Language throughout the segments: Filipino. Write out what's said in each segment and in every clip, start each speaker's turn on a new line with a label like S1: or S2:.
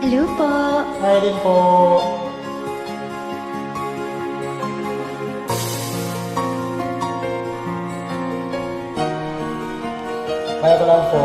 S1: Hello po.
S2: Hi din po. Kaya ko lang po.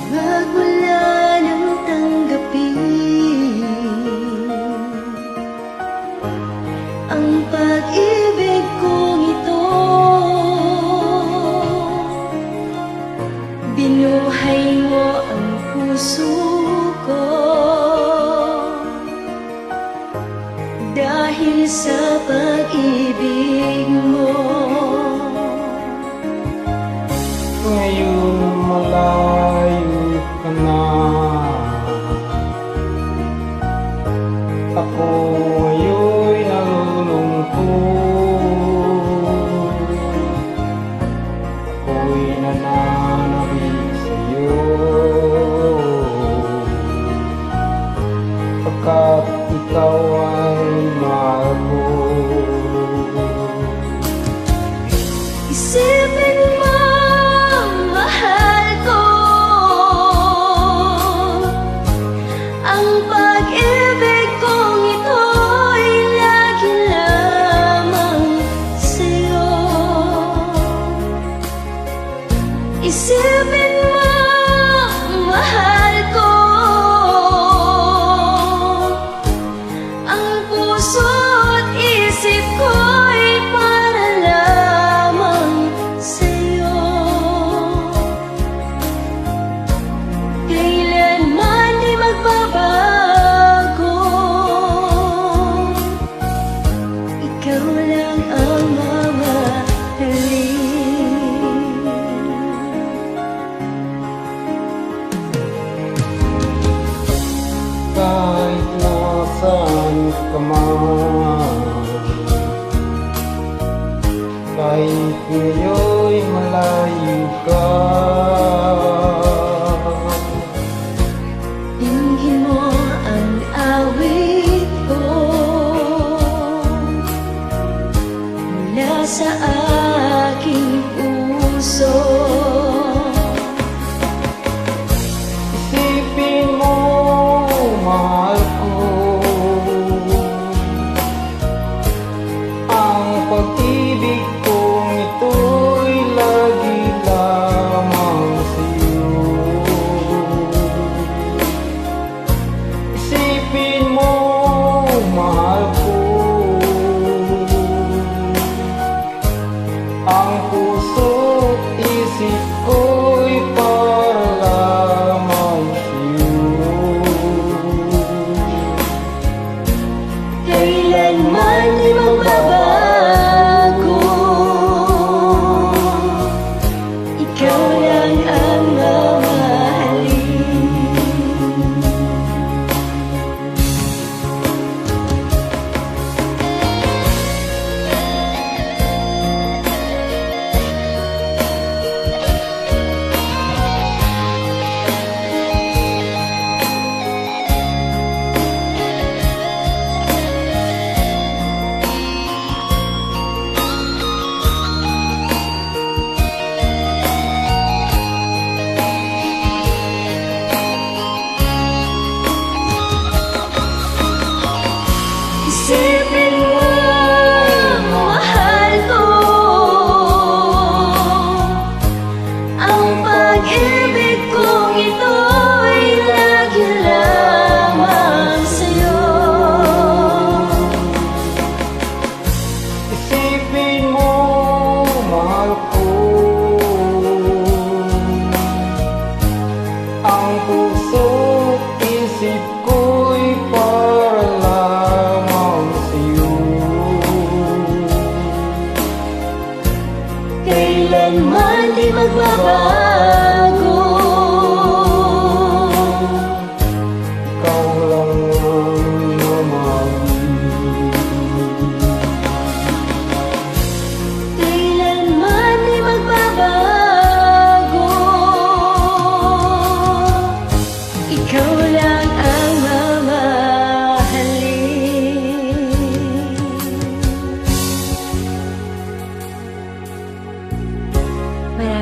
S1: Wag mo lalong tanggapin ang pag-ibig kong ito. Binuhay mo ang puso ko dahil sa pag-ibig mo.
S2: Ngayon malayo ka na, ako ngayon'y nalulungkot. Ako'y nananabik sa'yo, pagkat ikaw ay mahal ko.
S1: Isipin mo, mahal ko, ang pag-ibig kong ito'y lagi lamang sa'yo. Isipin mo, mahal ko, ang puso't isip ko'y para lamang sa'yo. Kailanman di magbabago, ikaw lang ang mamahalin.
S2: Kahit nasaan ka man, kahit ngayon'y malayo ka,
S1: Dinggin mo ang awit ko mula sa aking puso.
S2: isipin mo, mahal ko, ang pag-ibig kong ito'y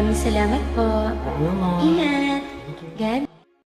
S1: Maraming salamat po.
S2: Ano naman?
S1: Ingat. God